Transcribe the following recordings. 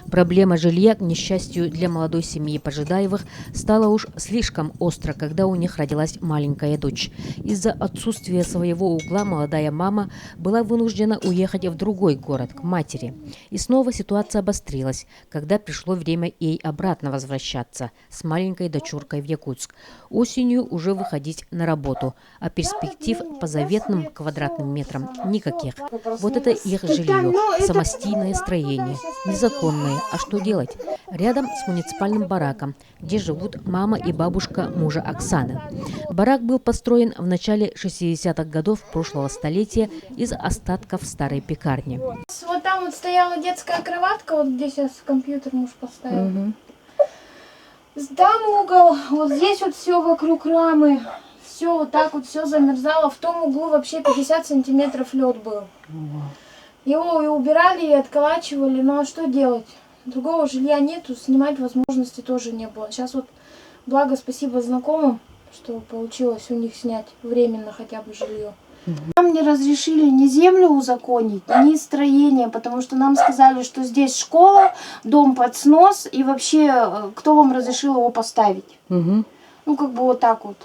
Проблема жилья, к несчастью для молодой семьи Пожидаевых, стала уж слишком остро, когда у них родилась маленькая дочь. Из-за отсутствия своего угла молодая мама была вынуждена уехать в другой город, к матери. И снова ситуация обострилась, когда пришло время ей обратно возвращаться с маленькой дочуркой в Якутск. Осенью уже выходить на работу, а перспектив по заветным квадратным метрам никаких. Вот это их жилье, самостийное строение, незаконное. А что делать? Рядом с муниципальным бараком, где живут мама и бабушка мужа Оксаны. Барак был построен в начале 60-х годов прошлого столетия из остатков старой пекарни. Вот там вот стояла детская кроватка, вот где сейчас компьютер муж поставил. Угу. Там угол, вот здесь вот все вокруг рамы, все вот так вот все замерзало. В том углу вообще 50 сантиметров лед был. Его и убирали, и отколачивали, ну а что делать? Другого жилья нету, снимать возможности тоже не было. Сейчас вот, благо, спасибо знакомым, что получилось у них снять временно хотя бы жилье. Нам не разрешили ни землю узаконить, ни строение, потому что нам сказали, что здесь школа, дом под снос, и вообще, кто вам разрешил его поставить? Угу. Ну, как бы вот так вот.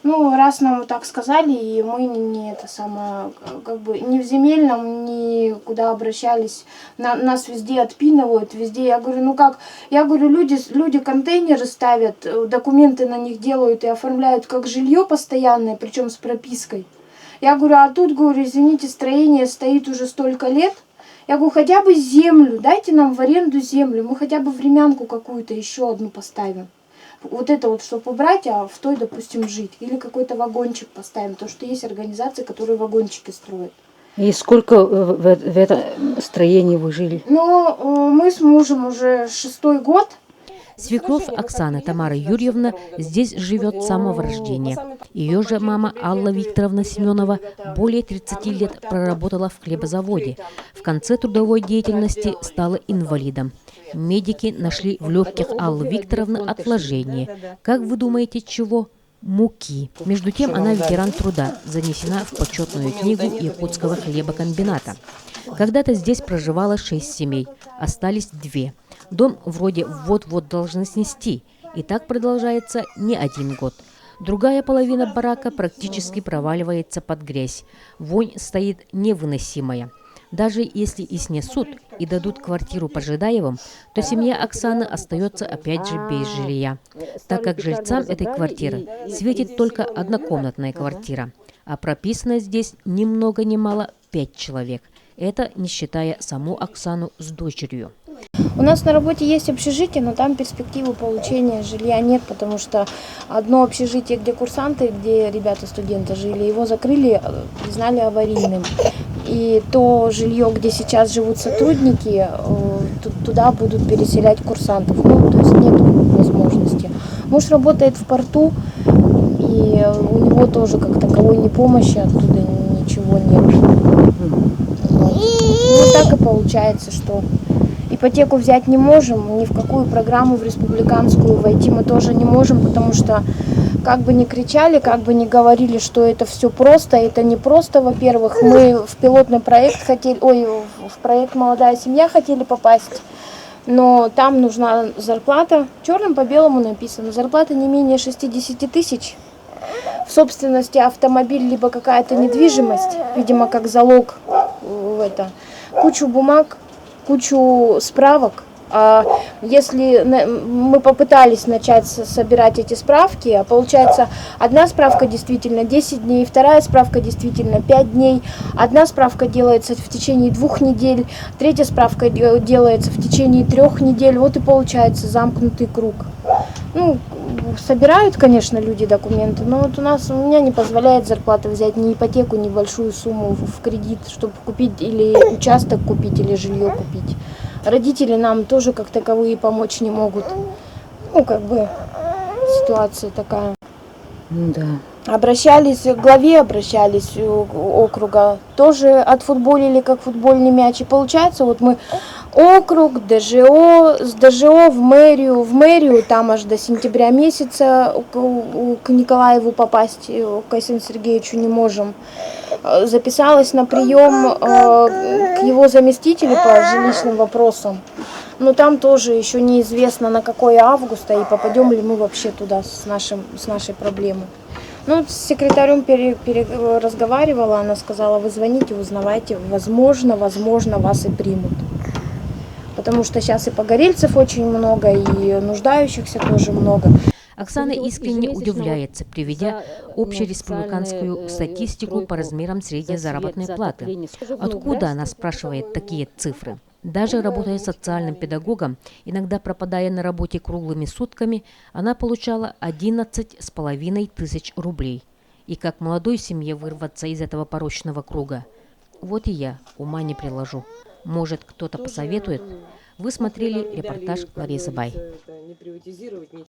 Ну, раз нам так сказали, и мы не это самое, как бы, ни в земельном, ни куда обращались, нас везде отпинывают, везде. Я говорю, ну как, я говорю, люди контейнеры ставят, документы на них делают и оформляют как жилье постоянное, причем с пропиской. Я говорю, а тут, говорю, извините, строение стоит уже столько лет. Я говорю, хотя бы землю, дайте нам в аренду землю, мы хотя бы времянку какую-то еще одну поставим. Вот это вот, чтобы убрать, а в той, допустим, жить. Или какой-то вагончик поставим, потому что есть организации, которые вагончики строят. И сколько в этом строении вы жили? Ну, мы с мужем уже 6-й год. Свекровь Оксаны Тамара Юрьевна здесь живет с самого рождения. Ее же мама Алла Викторовна Семенова более 30 лет проработала в хлебозаводе. В конце трудовой деятельности стала инвалидом. Медики нашли в легких Аллы Викторовны отложение. Как вы думаете, чего? Муки. Между тем, она ветеран труда, занесена в почетную книгу Якутского хлебокомбината. Когда-то здесь проживало 6 семей, остались 2. Дом вроде вот-вот должны снести, и так продолжается не 1 год. Другая половина барака практически проваливается под грязь. Вонь стоит невыносимая. Даже если и снесут, и дадут квартиру Пожидаевым, то семья Оксаны остается опять же без жилья, так как жильцам этой квартиры светит только однокомнатная квартира, а прописано здесь ни много ни мало 5 человек. Это не считая саму Оксану с дочерью. У нас на работе есть общежитие, но там перспективы получения жилья нет, потому что одно общежитие, где курсанты, где ребята-студенты жили, его закрыли, признали аварийным. И то жилье, где сейчас живут сотрудники, туда будут переселять курсантов. Ну, то есть нет возможности. Муж работает в порту, и у него тоже как таковой ни помощи оттуда ничего нет. Ну, так и получается, что ипотеку взять не можем, ни в какую программу в республиканскую войти мы тоже не можем, потому что как бы ни кричали, как бы ни говорили, что это все просто, это не просто, во-первых, мы в пилотный проект хотели, в проект «Молодая семья» хотели попасть, но там нужна зарплата, черным по белому написано, зарплата не менее 60 тысяч, в собственности автомобиль, либо какая-то недвижимость, видимо, как залог в это, кучу бумаг, кучу справок. А если мы попытались начать собирать эти справки, а получается, одна справка действительно 10 дней, вторая справка действительно 5 дней, одна справка делается в течение 2 недель, третья справка делается в течение 3 недель, вот и получается замкнутый круг. Ну, собирают, конечно, люди документы, но вот у меня не позволяет зарплата взять ни ипотеку, ни большую сумму в кредит, чтобы купить или участок купить, или жилье купить. Родители нам тоже как таковые помочь не могут. Ну, как бы, ситуация такая. Да. Обращались к главе, обращались округа, тоже отфутболили как футбольный мяч. И получается, вот мы округ, ДЖО, с ДЖО в мэрию, там аж до сентября месяца к Николаеву попасть, к Александру Сергеевичу не можем. записалась на прием к его заместителю по жилищным вопросам. Но там тоже еще неизвестно, на какое августа, и попадем ли мы вообще туда с нашей проблемой. Ну, с секретарем разговаривала, она сказала, вы звоните, узнавайте, возможно, вас и примут. Потому что сейчас и погорельцев очень много, и нуждающихся тоже много. Оксана искренне удивляется, приведя общереспубликанскую статистику по размерам средней заработной платы. Откуда, она спрашивает, такие цифры? Даже работая социальным педагогом, иногда пропадая на работе круглыми сутками, она получала 11,5 тысяч рублей. И как молодой семье вырваться из этого порочного круга? Вот и я ума не приложу. Может, кто-то посоветует? Вы смотрели репортаж Ларисы Бай.